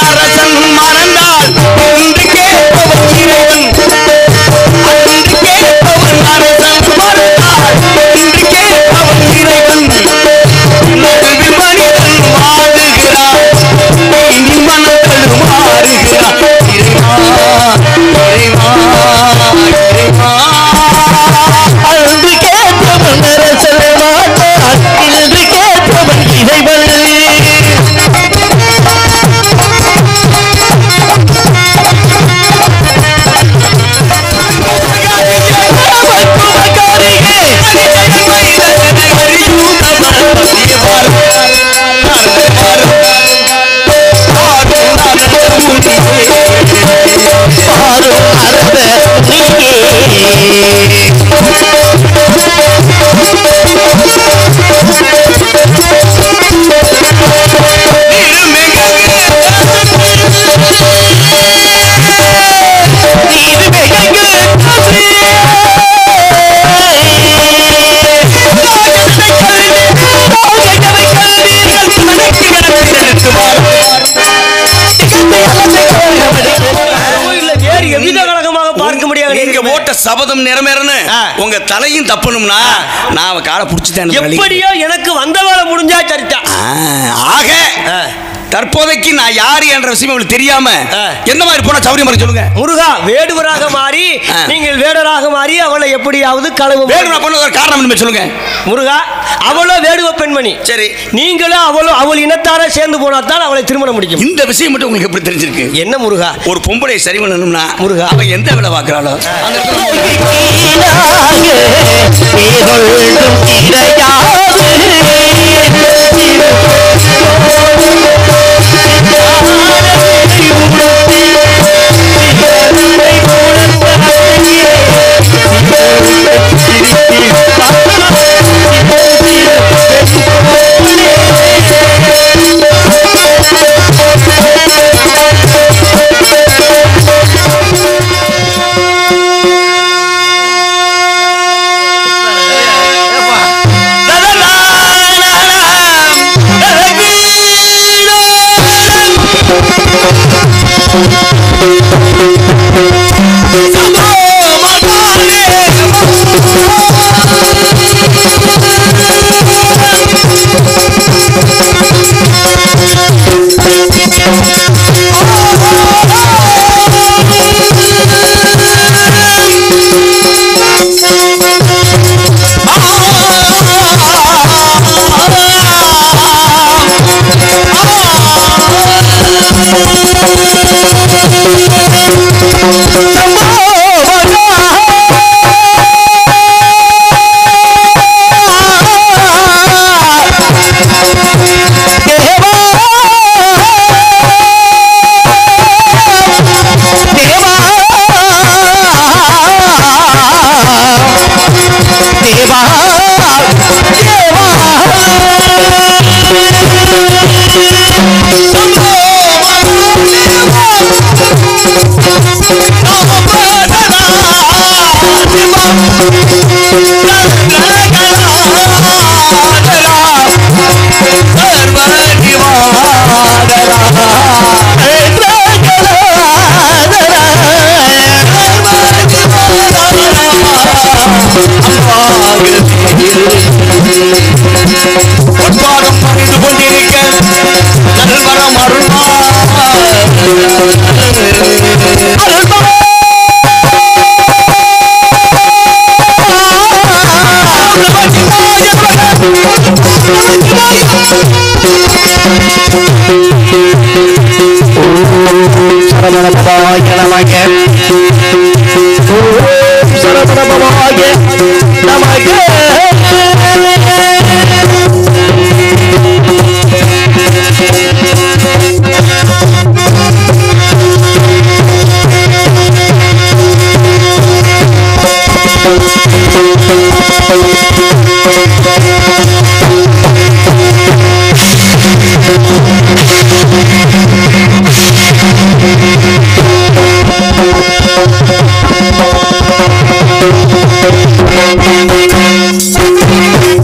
அரசன் மறந்தால் என்று கேட்பவன் இறைவன் அன்று கேட்பவன் அரசன் மறந்தால் என்று கேட்பவன் இறைவன் நடுவில் மனிதன் வாழுகிறான் இனி மனங்கள் மாறுகிறான் இறைவா இறைவா இறைவா அன்று கேட்பவன் அரசன் மாட்டான் என்று கேட்பவன் இறைவன் சபதம் நிறைவேறனு உங்க தலையும் தப்பணும்னா நான் காலை புடிச்சுட்டேன். எப்படியோ எனக்கு வந்த வேலை முடிஞ்சா சரிதான். ஆக தற்போதைக்கு நான் யாரு என்ற விஷயம் உங்களுக்கு தெரியாம எந்த மாதிரி போனா சௌரியம் மாதிரி சொல்லுங்க. முருகா வேடுவராக மாறி நீங்கள் வேடராக மாறி அவளை எப்படியாவது களவு வேடுவ பண்ண ஒரு காரணம் சொல்லுங்க. முருகா அவளோ வேடுவ பெண்மணி. சரி நீங்களும் அவளோ அவள் இனத்தார சேர்ந்து போனாதான் அவளை திருமணம் முடிக்கும். இந்த விஷயம் மட்டும் உங்களுக்கு எப்படி தெரிஞ்சிருக்கு? என்ன முருகா ஒரு பொம்பளை சரி பண்ணணும்னா முருகா அவன் எந்த வேலை பார்க்கிறாளோ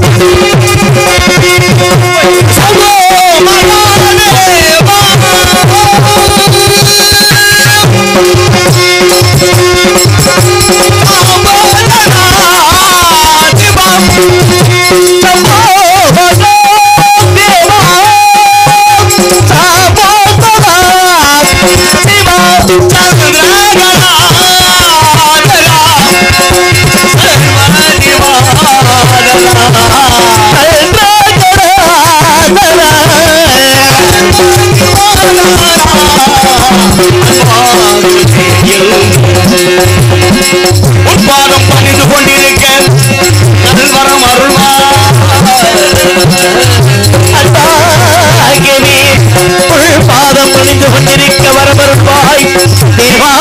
Thank you. கொண்டிருக்க வரவருப்பாய் தேவா.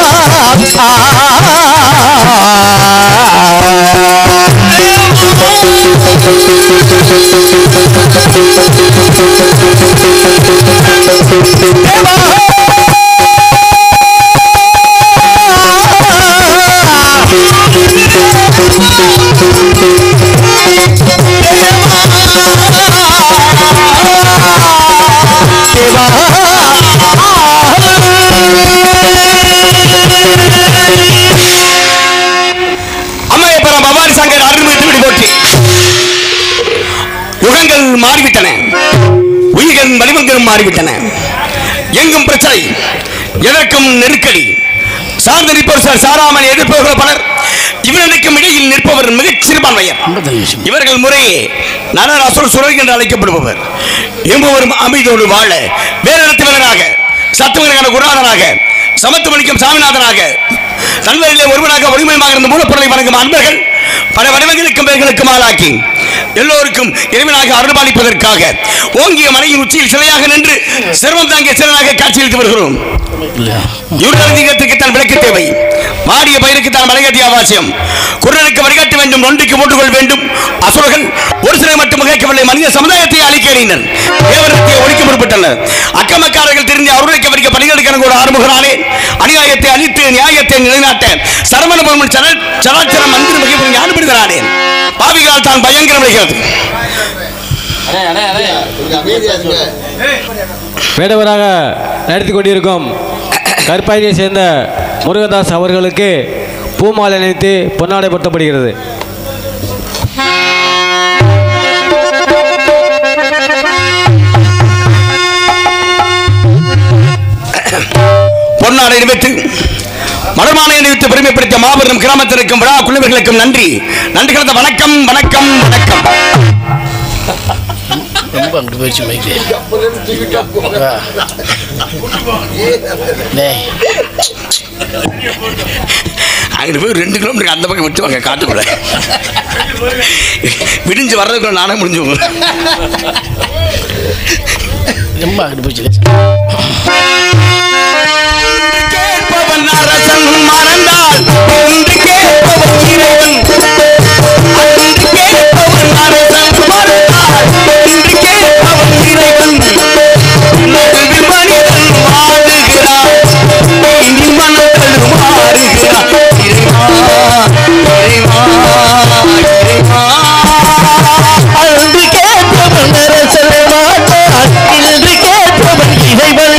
அம்மையப்பரம் பவானி சங்கர் அருள்மிகு திருவடி போற்றி. யுகங்கள் மாறிவிட்டன, உயிர்கள் வடிவங்களும் மாறிவிட்டன. எங்கும் பிரச்சனை, எதற்கும் நெருக்கடி. சார்ந்து நிற்பவர் சாராமல் எதிர்ப்பவர்கள் பலர், இவர்களுக்கும் இடையில் நிற்பவர் மிகச் சிறுபான்மையர். இவர்கள் முறையே நரராசுர சுரர் என்று அழைக்கப்படுபவர். எம்பவரும் அமைதியோடு வாழ வேறிடத்தினராக, சத்துவகரான குருநாதனாக, சமத்துவனிக்கும் சாமிநாதனாக, தன்வரிலே ஒருவனாக ஒருமையாக இருந்த மூலப்பொருளை வணங்கும் அன்பர்கள் பல வடிவங்களுக்கும் பெயர்களுக்கும் ஆளாக்கி எல்லோருக்கும் இறைவனாக அருள்பாலிப்பதற்காக ஓங்கிய மலையின் உச்சியில் சிலையாக நின்று சிரமம் தாங்கிய சிலனாக காட்சியளித்து வருகிறோம். யுகத்திற்கு தான் விளக்கு தேவை, வாடிய பயிருக்கு தான் மலைகட்டிய அவசியம். குரலுக்கு வழிகாட்ட வேண்டும், நொண்டிக்கு போட்டுக்கொள்ள வேண்டும். அசுரர்கள் ஒரு சிலர் மட்டும் மிகைக்கவில்லை, மனித சமுதாயத்தை அழிக்க எண்ணினர், தேவரத்தை ஒழிக்க முற்பட்டனர். அக்கமக்காரர்கள் தெரிந்து அருளைக்கு வரிக்க பணிகளுக்கு கூட ஆறுமுகனாலே அநியாயத்தை அழித்து நியாயத்தை நிலைநாட்ட சரவண பொருள் சராச்சர மந்திர மிக ஞானப்படுகிறானே. பாவிகளால் தான் பயங்கரம் விளைகிறது. வேடவராக நடத்தி கொண்டிருக்கும் கற்பாயினை சேர்ந்த முருகதாஸ் அவர்களுக்கு பூமாலை அணிவித்து பொன்னாடை பொருத்தப்படுகிறது. பொன்னாடை அணிவித்து மலர்மாலை அணிவித்து பெருமைப்படுத்திய மாபெரும் கிராமத்திற்கும் விழா குழுவினர்களுக்கும் நன்றி. நன்றி கலந்த வணக்கம் வணக்கம் வணக்கம். ரொம்ப அங்கிட்டு போயிடுச்சு மைக்கு. அங்கிட்டு போய் 2 கிலோமீட்டருக்கு அந்த பக்கம் விட்டுவாங்க காட்டுக்குள்ள. விடிஞ்சு வர்றதுக்குள்ள நானே முடிஞ்சுவோம். ரொம்ப அங்கிட்டு போயிடுச்சு. கேட்பவன் அரசன் மறந்தால் ஒன்று கேட்பவன் இறைவன். அன்று கேட்பவன் அரசன் மறந்தால் ஒன்று கேட்பவன் இறைவன். நடுவில் மனிதன் வாழுகிறான், இனி மனங்கள் மாறுகிறான். இறைவா இறைவா இறைவா. அன்று கேட்பவன் அரசன் மாட்டான், இன்று கேட்பவன் இறைவன்.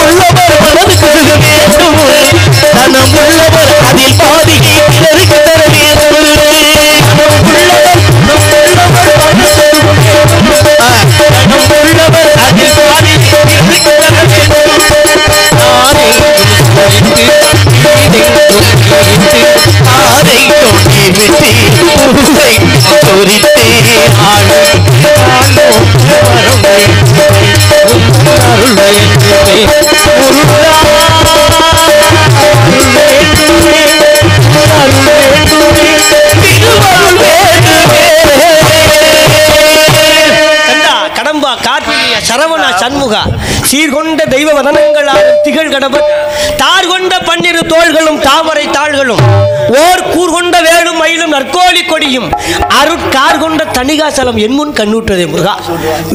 உள்ளவர் மனதுக்கு சுக வேண்டும் தனம் உள்ளவர் அதில் பாதியை பிறருக்கு தர வேண்டும் உள்ளவர் அதில் பாதியை பிறருக்கு தர வேண்டும் ஆரை தொட்டி விட்டு பூவை சொரித்தே கடம்பா கார்த்திகேய சரவணா சண்முகா சீர்கொண்ட தெய்வ வதனங்களால் திகழ் கடம்பர் தார்கொண்ட பன்னிரு தோள்களும் தாமரை தாள்களும் ஓர் கூர்கொண்ட வேலும் மயிலும் நற்கோழி கொடியும் அருட்கார் கொண்ட தணிகாசலம் என் முன் கண்ணூற்றதே முருகா.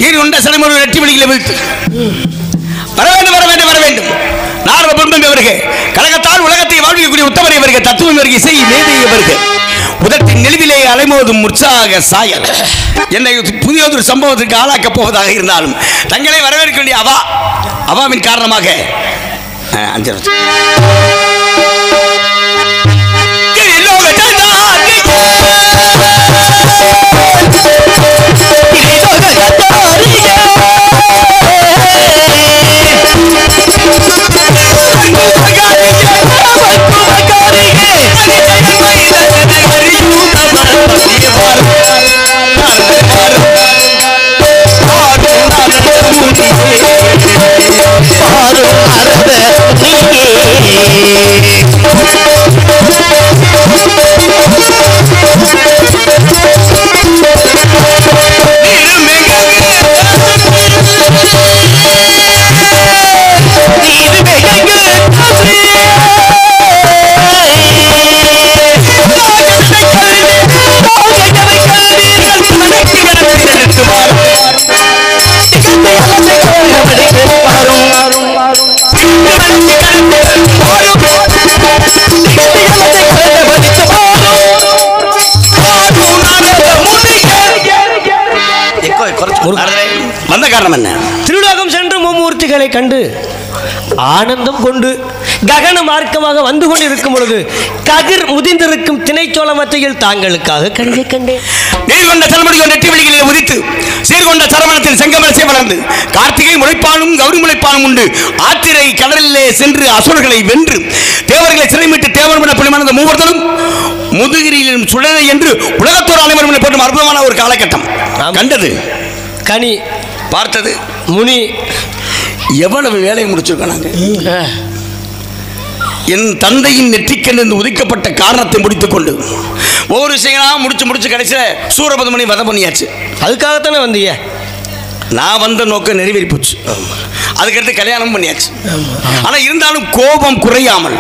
நீர் கொண்ட சலமுறை வெற்றி வழிகளை வைத்து வர வேண்டும் வர வேண்டும் வர வேண்டும். நாரத பொன்பம் இவருக்கு கழகத்தால் உலகத்தை வாழ்விக்கக்கூடிய உத்தமரை இவருக்கு தத்துவம் இவருக்கு இசை மேதை இவருக்கு உதட்டின் நெளிவிலே அலைமோதும் உற்சாக சாயல் என்னை புதியதொரு சம்பவத்திற்கு ஆளாக்கப் போவதாக இருந்தாலும் தங்களை வரவேற்க வேண்டிய அவாவின் காரணமாக அஞ்சு வந்த காரணம் என்ன? திருலோகம் சென்று மும்மூர்த்திகளை கண்டு ஆனந்தம் கொண்டு ககன மார்க்கமாக வந்து கொண்டிருக்கும் பொழுது கதிர் முதிர்ந்திருக்கும் திணைச்சோள மத்தையில் தாங்களுக்காக கண்டே கண்டேன். நீர்கொண்ட தலைமுடியை நெற்றி வெளிகளில் உதித்து சீர்கொண்ட சரவணத்தில் செங்கமரசை வளர்ந்து கார்த்திகை முளைப்பானும் கௌரி முளைப்பானும் உண்டு ஆத்திரை கடலிலே சென்று அசுரர்களை வென்று தேவர்களை சிறைமிட்டு தேவர் என புலிமான மூவர்களும் முதுகிரியிலும் சுழலை என்று உலகத்தோர் அனைவரும் போட்டும் அற்புதமான ஒரு காலகட்டம் கண்டது. கனி பார்த்தது முனி எவ்வளவு வேலையை முடிச்சிருக்கோம் நாங்க. என் தந்தையின் நெற்றிக்கென்று உதிக்கப்பட்ட காரணத்தை முடித்துக் கொண்டு ஒவ்வொரு விஷயங்களா முடிச்சு கடைசியில் சூரபதுமணி வதம் பண்ணியாச்சு. அதுக்காகத்தானே வந்தீங்க. நான் வந்த நோக்கம் நிறைவேறி போச்சு. அதுக்கடுத்து கல்யாணம் பண்ணியாச்சு. ஆனால் இருந்தாலும் கோபம் குறையாமல்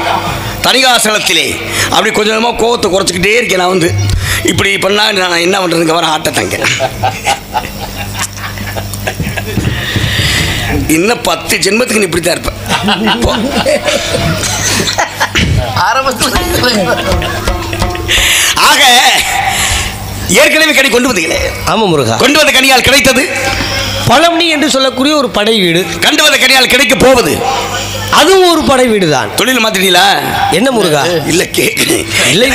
தணிகாசலத்திலே அப்படி கொஞ்சம் கொஞ்சமாக கோபத்தை குறைச்சிக்கிட்டே இருக்கேன். நான் வந்து இப்படி பண்ணால் நான் என்ன பண்ணுறதுக்கு வர ஆட்டத்தாங்க. இன்னும் 10 ஜென்மத்துக்கு நீ இப்படித்தான் இருப்ப. ஆக ஏற்கனவே கனி கொண்டு வந்தீங்களே. ஆமா முருகா. கொண்டு வந்த கனியால் கிடைத்தது பழம்னி என்று சொல்லக்கூடிய ஒரு படை வீடு. கண்டு வந்த கனியால் கிடைக்க போவது அதுவும் ஒரு படை வீடு தான். தொழில் மாத்திட்டீங்களா? என்ன முருகா? இல்ல இல்லை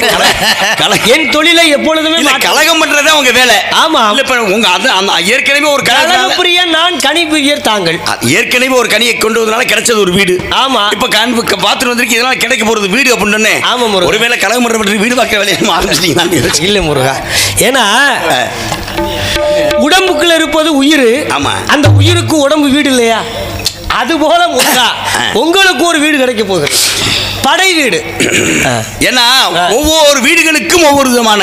என் தொழிலை எப்பொழுதுமே கலகம் பண்றதே உங்க வேலை. ஆமா. உங்க ஏற்கனவே ஒரு கலகப்பிரியர் நான் கனி பிரியர் தாங்கள். ஏற்கனவே ஒரு கனியை கொண்டு வந்தனால கிடைச்சது ஒரு வீடு. ஆமா. இப்ப பாத்துட்டு வந்திருக்கு இதனால கிடைக்க போறது வீடு அப்படின்னு. ஆமா முருகா. ஒருவேளை கலகம் பண்ற வீடு பார்க்க வேலையை ஆரம்பிச்சிட்டீங்களா? இல்ல முருகா. ஏன்னா உடம்புக்குள்ள இருப்பது உயிர். ஆமா. அந்த உயிருக்கு உடம்பு வீடு இல்லையா? அது போல முருகா உங்களுக்கு ஒரு வீடு கிடைக்க போகுது. படை வீடு. ஏன்னா ஒவ்வொரு வீடுகளுக்கும் ஒவ்வொரு விதமான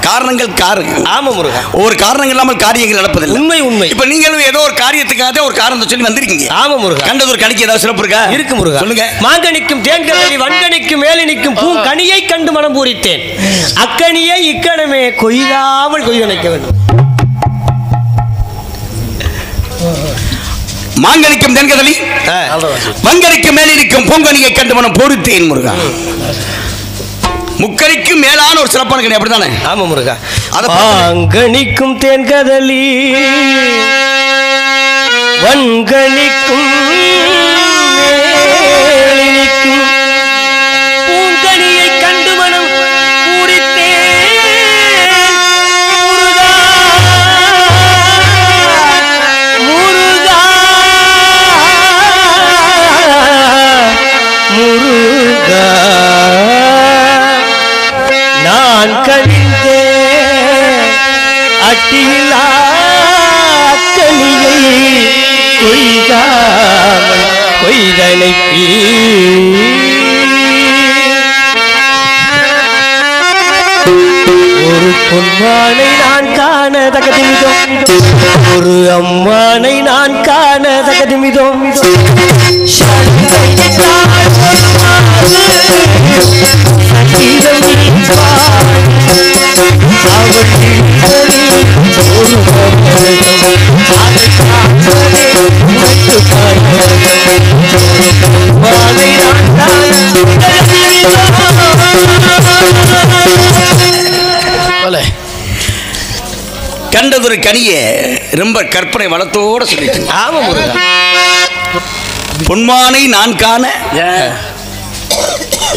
காரணங்கள். ஆமா முருகா. ஒவ்வொரு காரணங்கள் இல்லாமல் காரியங்கள் நடப்பதில்லை. உண்மை உண்மை. இப்ப நீங்களும் ஏதோ ஒரு காரியத்துக்காக ஒரு காரணத்தை சொல்லி வந்திருக்கீங்க. ஆமா முருகா. கண்டது ஒரு கணிக்கு ஏதாவது சிறப்பு இருக்கா? இருக்கு முருகா. சொல்லுங்க. மாங்கனிக்கும் தேன்கனி வன்கனிக்கும் மேலினிக்கும் பூங்கனியை கண்டு மனம் பூரித்தேன். அக்கனியை இக்கணமே கொய்யாமல் கொய்யணைக்க வேண்டும். மாங்கனிக்கும் தென்கதலி வங்கனிக்கும் மேலிருக்கும் பூங்கனியை கண்டு மனம் பொறுத்தேன் முருகா. முக்கனிக்கும் மேலான ஒரு சிறப்பான கனி அப்படித்தானே? ஆமா முருகா. மாங்கனிக்கும் தென்கதலி வங்கனிக்கும் இதனை ஒரு பொன்மானை நான் காண தகதிமிதோம், ஒரு அம்மானை நான் காண தகதிமிதோம். கண்டதொரு கனிய ரொம்ப கற்பனை வளத்தோட சொல்லிட்டு. ஆமா முருகா. பொன்மானை நான் காண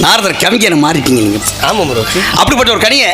நாரதர் கவிஞனை மாறிட்டீங்க நீங்க. ஆமா முருகா. அப்படிப்பட்ட ஒரு கனிய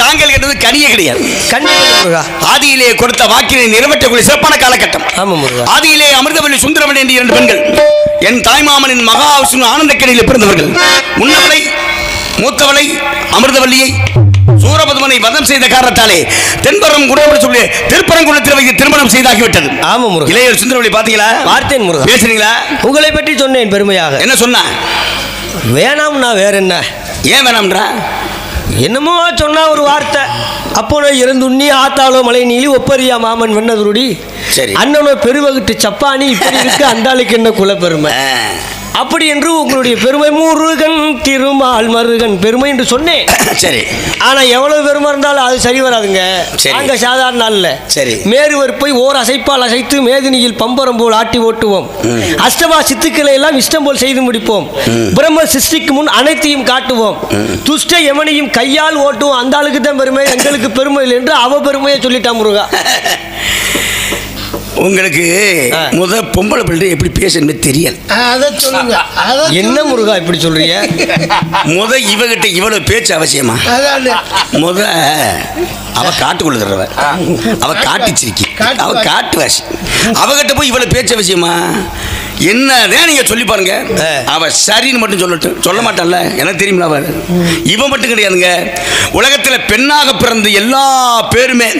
தாங்கள் கேட்டது கனியே கிடையாது. கண்டிப்பா ஆதியிலே கொடுத்த வாக்கினை நிறைவேற்றக்கூடிய சிறப்பான காலகட்டம். ஆதியிலே அமிர்தவல்லி சுந்தரவல்லி என்ற 2 பெண்கள் என் தாய்மாமனின் மகா விஷ்ணு ஆனந்தக்கணியில் பிறந்தவர்கள். முன்னவளை மூத்தவளை அமிர்தவல்லியை சூரபதுமனை வதம் செய்த காரணத்தாலே தென்பரம் குணம் சொல்லி திருப்பரங்குன்றத்தில் வைத்து திருமணம் செய்தாகிவிட்டது. ஆமா முருகா. இளையர் சுந்தரவல்லி பாத்தீங்களா? பார்த்தேன் முருகா. பேசுறீங்களா? உங்களை பற்றி சொன்னேன் பெருமையாக. என்ன சொன்ன? வேணாம்னா வேற என்ன? ஏன் வேணாம்ன்றா? என்னமோ சொன்னா ஒரு வார்த்தை. அப்போ இருந்துண்ணி ஆத்தாளோ மலை நீலி ஒப்பரியா மாமன் வெண்ணதுருடி அண்ணனோ பெருவகிட்டு சப்பானி இப்படி இருக்கு. அந்த ஆளுக்கு என்ன குல பெருமை? அப்படி என்று உங்களுடைய பெருமை முருகன் திருமால் மருகன் பெருமை என்று சொன்னேன். சரி. ஆனா எவ்வளவு பெருமை இருந்தாலும் அது சரி வராதுங்க. நாங்க சாதாரண நாள்ல சரி மேருவர் போய் ஓர் அசைப்பால் அசைத்து மேதினியில் பம்பரம் போல் ஆட்டி ஓட்டுவோம். அஷ்டமா சித்துக்களை எல்லாம் இஷ்டம் போல் செய்து முடிப்போம். பிரம்ம சிருஷ்டிக்கு முன் அனைத்தையும் காட்டுவோம். துஷ்ட யமனையும் கையால் ஓட்டுவோம். அந்த ஆளுக்கு தான் பெருமை, எங்களுக்கு பெருமை இல்லை என்று அவ பெருமையை சொல்லிட்டான் முருகா. உங்களுக்கு முத பொம்பளை பிள்ளை எப்படி பேசணும்னு தெரியல. என்ன முருகா இப்படி சொல்றீங்க? முத இவகிட்ட இவ்வளவு பேச்சு அவசியமா? முத அவ காட்டுக்குள்ள அவ காட்டுச்சிருக்கி, அவ காட்டுவாசி. அவகிட்ட போய் இவ்வளவு பேச்சு அவசியமா? என்னதான் நீங்க சொல்லி பாருங்க. அவ சரின்னு மட்டும் சொல்லட்டும். சொல்ல மாட்டான்ல, எனக்கு தெரியுமில்ல. அவ இவன் மட்டும் கிடையாதுங்க. உலகத்துல பெண்ணாக பிறந்த எல்லா பேருமே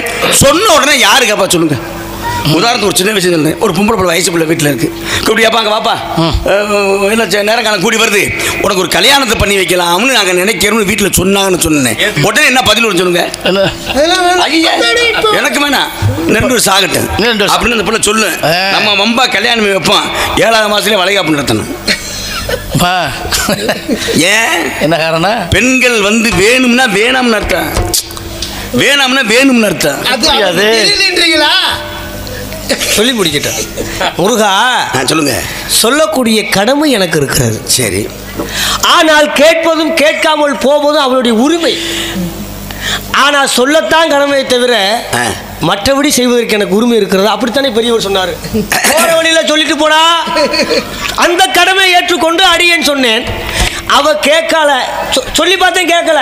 சொன்ன உடனே யாருக்கப்பா சொல்லுங்க. உதாரணத்துக்கு ஒரு சின்ன விஷயம் சொல்றேன். ஒரு பொம்பளை பிள்ளை வயசு பிள்ளை வீட்டில் இருக்கு. கூப்பிட்டு அங்க வாப்பா, என்ன நேரம் காலம் கூடி வருது, உனக்கு ஒரு கல்யாணத்தை பண்ணி வைக்கலாம்னு நாங்கள் நினைக்கிறோம்னு வீட்டில் சொன்னாங்கன்னு சொன்னேன். உடனே என்ன பதில் ஒரு சொல்லுங்க. எனக்கு வேணாம், 2 சாகட்டும் அப்படின்னு அந்த பிள்ளை சொல்லு. நம்ம மம்பா கல்யாணம் வைப்போம். 7ஆவது மாசத்துலேயே வளைகாப்பு நடத்தணும். ஏன் என்ன காரணம்? பெண்கள் வந்து வேணும்னா வேணாம்னு அர்த்தம், வேணாம்னா வேணும்னு அர்த்தம். சொல்லி முடிக்கிட்டேன் முருகா. சொல்லுங்க. சொல்லக்கூடிய கடமை எனக்கு இருக்கிறது. சரி. ஆனால் கேட்பதும் கேட்காமல் போவதும் அவளுடைய உரிமை. ஆனால் சொல்லத்தான் கடமையை தவிர மற்றபடி செய்வதற்கு எனக்கு உரிமை இருக்கிறது. அப்படித்தானே பெரியவர் சொன்னார். போற வழியில சொல்லிட்டு போனா அந்த கடமையை ஏற்றுக்கொண்டு அடியேன்னு சொன்னேன். அவ கேட்கல, சொல்லி பார்த்தேன் கேட்கல.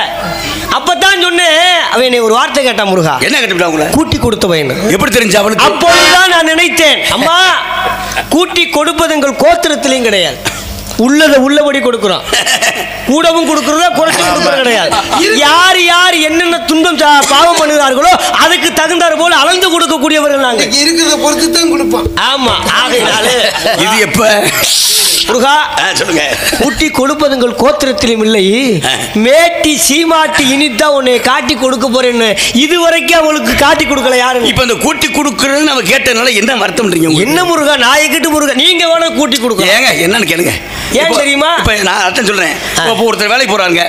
அப்பதான் சொன்னேன். அவன் என்னை ஒரு வார்த்தை கேட்டான் முருகா. என்ன கேட்டு? கூட்டி கொடுத்த பையன். எப்படி தெரிஞ்சு அவளுக்கு? அப்பொழுதுதான் நான் நினைத்தேன், அம்மா கூட்டி கொடுப்பது எங்கள் கோத்திரத்திலையும் கிடையாது. உள்ளதை உள்ளபடி கொடுக்கிறோம். கூடவும் கொடுக்கிறதா குறைச்சு கொடுக்கறது கிடையாது. யார் யார் என்னென்ன துன்பம் பாவம் பண்ணுகிறார்களோ அதுக்கு தகுந்தார் போல அளந்து கொடுக்கக்கூடியவர்கள் நாங்க. இருக்கிறத பொறுத்து தான் கொடுப்போம். ஆமா. ஆகையினாலே இது எப்ப முருகா சொல்லுங்க. கூட்டி கொடுப்பதுங்கள் கோத்திரத்திலும் இல்லை. மேட்டி சீமாட்டி இனித்தான் உன்னை காட்டி கொடுக்க போறேன்னு இதுவரைக்கும் அவளுக்கு காட்டி கொடுக்கல யாரு. இப்ப இந்த கூட்டி கொடுக்கறது நம்ம கேட்டனால என்ன வருத்தம் பண்றீங்க? என்ன முருகா நாயக்கிட்டு முருகா நீங்க வேணா கூட்டி கொடுக்க. ஏங்க என்னன்னு கேளுங்க. ஏன் தெரியுமா? இப்ப நான் அர்த்தம் சொல்றேன். இப்போ ஒருத்தர் வேலைக்கு போறாங்க,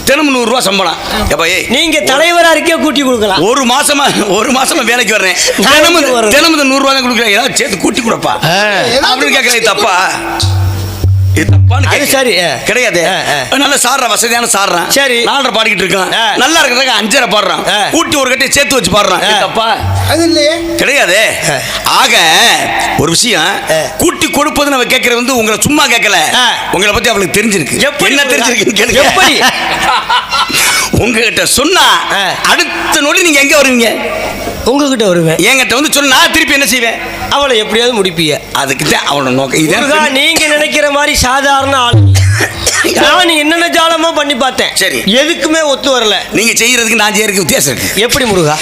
தினமும் 100 ரூபா சம்பளம். நீங்க தலைவரா இருக்கே கூட்டி கொடுக்கலாம். ஒரு மாசமா வேலைக்கு வர்றேன், தினமும் 100 ரூபா தான் கொடுக்குறேன். ஏதாவது சேர்த்து கூட்டி கொடுப்பா அப்படின்னு கேட்கறது தப்பா? சரி கிடையாது. நல்ல சாடுற வசதியான சாடுறான். சரி 4.5 பாடிக்கிட்டு இருக்கான். நல்லா இருக்கிறதாக 5.5 பாடுறான். கூட்டி ஒரு கட்டி சேர்த்து வச்சு பாடுறான். தப்பா? அது இல்லையே. கிடையாது. ஆக ஒரு விஷயம், கூட்டி கொடுப்பது நம்ம கேட்கறது வந்து உங்களை சும்மா கேட்கல, உங்களை பத்தி அவளுக்கு தெரிஞ்சிருக்கு. என்ன தெரிஞ்சிருக்கு கேளுங்க. எப்படி உங்ககிட்ட சொன்னா அடுத்த நொடி நீங்க எங்க வருவீங்க? உங்ககிட்ட வருவேன். என்கிட்ட வந்து சொன்னா திருப்பி என்ன செய்வேன்? அவளை எப்படியாவது முடிப்பீங்க. அதுக்கு தான் அவளோட நோக்கம். இதான் நீங்க நினைக்கிற மாதிரி சாதாரண ஆள். நான் என்னென்ன ஜாலமா பண்ணி பார்த்தேன். சரி, எதுக்குமே ஒத்து வரல. நீங்க செய்யறதுக்கு நான் செய்யறதுக்கு வித்தியாசம் இருக்கு. எப்படி முருகா?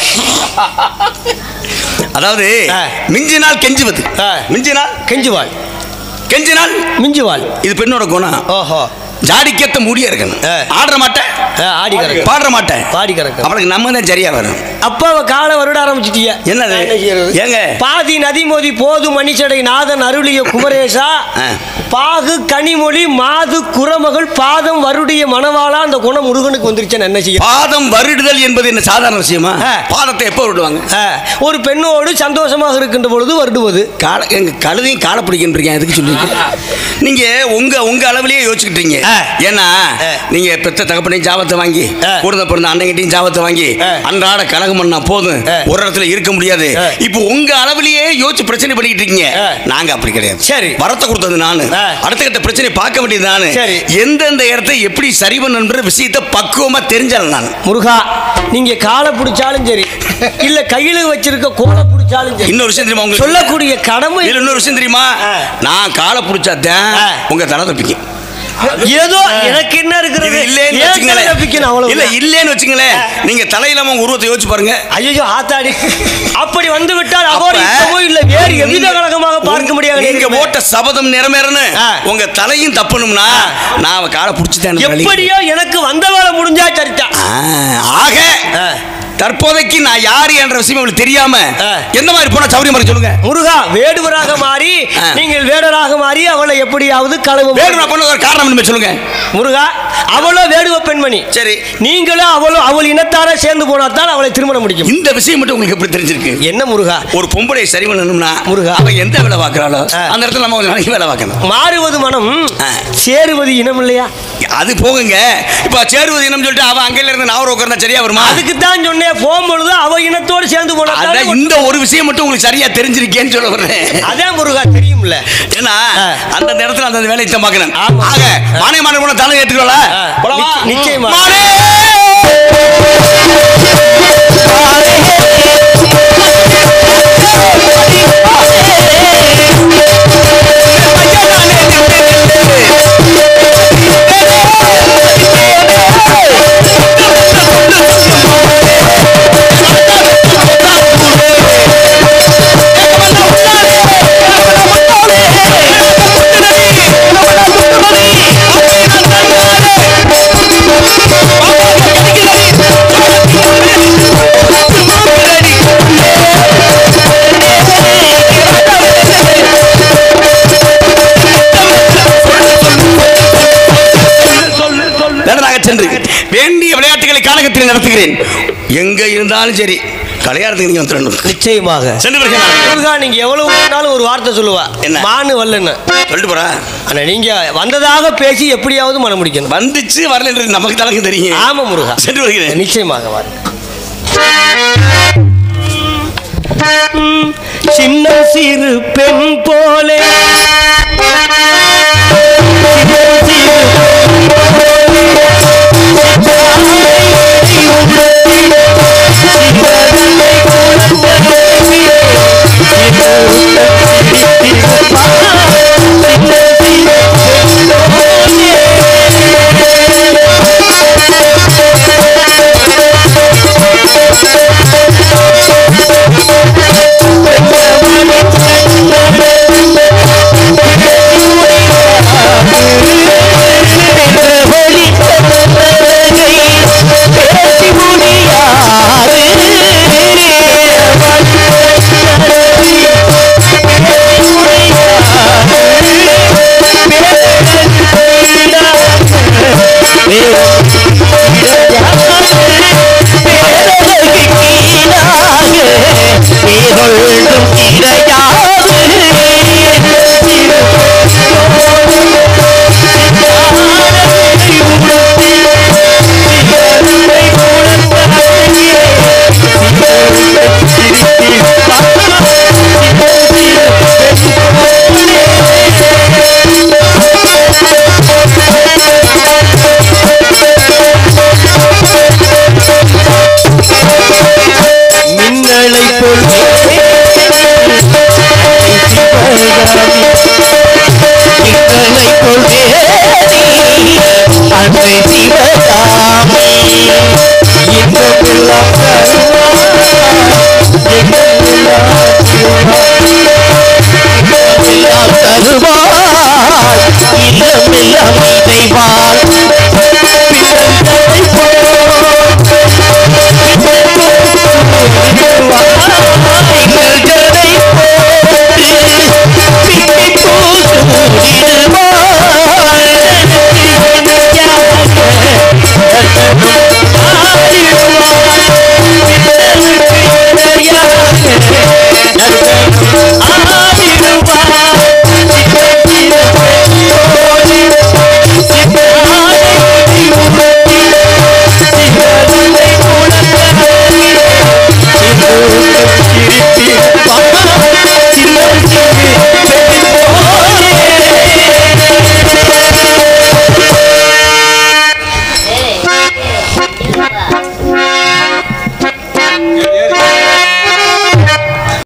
அதாவது மிஞ்சினால் கெஞ்சுவது, மிஞ்சினால் கெஞ்சுவாள், கெஞ்சினால் மிஞ்சுவாள். இது பெண்ணோட குணம். ஓஹோ. ஜாடிக்கேத்த முடிய இருக்கணும். ஆடுற மாட்டேன், ஆடி கறக்க, பாடுற மாட்டேன், பாடி கறக்க. அவளுக்கு நம்ம தான் சரியா வரும். அப்ப அவ காலை வருட ஆரம்பிச்சிட்டிய. என்னது ஏங்க? பாதி நதி மோதி போது மணிச்சடை நாதன் அருளிய குமரேசா, பாகு கனிமொழி மாது குரமகள் பாதம் வருடைய மணவாளா. அந்த குணம் முருகனுக்கு வந்துருச்சு. என்ன செய்ய? பாதம் வருடுதல் என்பது என்ன சாதாரண விஷயமா? பாதத்தை எப்போ வருடுவாங்க? ஒரு பெண்ணோடு சந்தோஷமாக இருக்கின்ற பொழுது வருடுவது. எங்க கழுதையும் காலை பிடிக்கின்றீங்க. எதுக்கு சொல்லிட்டு நீங்க உங்க அளவிலேயே யோசிச்சுக்கிட்டீங்க. ஏன்னா நீங்க பெத்த தகப்பனையும் ஜாபத்தை வாங்கி, கூட பிறந்த அண்ணங்கிட்டையும் ஜாபத்தை வாங்கி, அன்றாட கழகம் யாகம் பண்ணா போதும், ஒரு இடத்துல இருக்க முடியாது. இப்போ உங்க அளவிலேயே யோசிச்சு பிரச்சனை பண்ணிக்கிட்டு இருக்கீங்க. நாங்க அப்படி கிடையாது. சரி, வரத்தை கொடுத்தது நானு, அடுத்த கட்ட பிரச்சனை பார்க்க வேண்டியது நானு. சரி, எந்தெந்த இடத்தை எப்படி சரி பண்ணணுன்ற விஷயத்தை பக்குவமா தெரிஞ்சாலும் நான். முருகா, நீங்க காலை பிடிச்சாலும் சரி, இல்ல கையில வச்சிருக்க கோலை பிடிச்சாலும் சரி, இன்னொரு விஷயம் தெரியுமா உங்களுக்கு? சொல்லக்கூடிய கடமை. இன்னொரு விஷயம் தெரியுமா? நான் காலை பிடிச்சாதான் உங்க தலை தப்பிக்கும். ஏதோ எனக்கு என்ன இருக்கிறது இல்லன்னு வச்சுங்களேன், நீங்க தலையிலாம உருவத்தை யோசிச்சு பாருங்க. ஐயோ ஆத்தாடி, அப்படி வந்து விட்டால் அபரிதமோ இல்ல வேறு எவ்வித கலகமாக பார்க்க முடியாது. நீங்க ஓட்ட சபதம் நிறைவேறணும், உங்க தலையும் தப்பணும்னா நான் அவ காலை பிடிச்சிட்டேன். எப்படியோ எனக்கு வந்த வேலை முடிஞ்சா சரிதான். ஆக தற்போதைக்கு நான் யாரு என்ற விஷயம் உங்களுக்கு தெரியாம எந்த மாதிரி போனா சௌரியமா சொல்லுங்க. முருகா, வேடுவராக மாறி நீங்கள் வேடராக மாறி அவளை எப்படியாவது களவு. வேடுவா பண்ண ஒரு காரணம் சொல்லுங்க. முருகா, அவளோ வேடுவ பெண்மணி. சரி, நீங்களும் அவளும் அவள் இனத்தார சேர்ந்து போனாதான் அவளை திருமணம் முடிக்கும். இந்த விஷயம் மட்டும் உங்களுக்கு எப்படி தெரிஞ்சிருக்கு? என்ன முருகா? ஒரு பொம்பளை சரி பண்ணணும்னா முருகா அவ எந்த வேலை பார்க்கறாளோ அந்த இடத்துல நம்ம கொஞ்சம் வேலை பார்க்கணும். மாறுவது மனம், சேருவது இனம் இல்லையா? அது போகுங்க. இப்ப சேருவது இனம் சொல்லிட்டு அவ அங்கல இருந்து நான் உட்கார்ந்தா சரியா வருமா? அதுக்கு தான் சொன்னேன், போகும்பொழுது அவ இனத்தோடு சேர்ந்து போனா. இந்த ஒரு விஷயம் மட்டும் உங்களுக்கு சரியா தெரிஞ்சிருக்கேன்னு சொல்ல வரேன். அதான் முருகா தெரியும்ல. ஏன்னா அந்த நேரத்துல அந்த வேலையை தான் பார்க்கணும். ஆக மானே மானே போன தலை ஏத்துக்கல. நிச்சயமா சென்று வேண்டிய விளையாட்டுகளை காலகத்தில் நடத்துகிறேன். எங்க இருந்தாலும் சரி கல்யாணத்துக்கு நீங்க வந்துடணும். நிச்சயமாக முருகா, நீங்க எவ்வளவு பண்ணாலும் ஒரு வார்த்தை சொல்லுவா, என்ன மானு வரலன்னு சொல்லிட்டு போறா. ஆனா நீங்க வந்ததாக பேசி எப்படியாவது மனம் முடிக்கணும். வந்துச்சு வரல நமக்கு தலைக்கு தெரியும். ஆமா முருகா, சென்று வருகிறேன். நிச்சயமாக சின்ன சிறு பெண் போலே சிவகாமி இந்த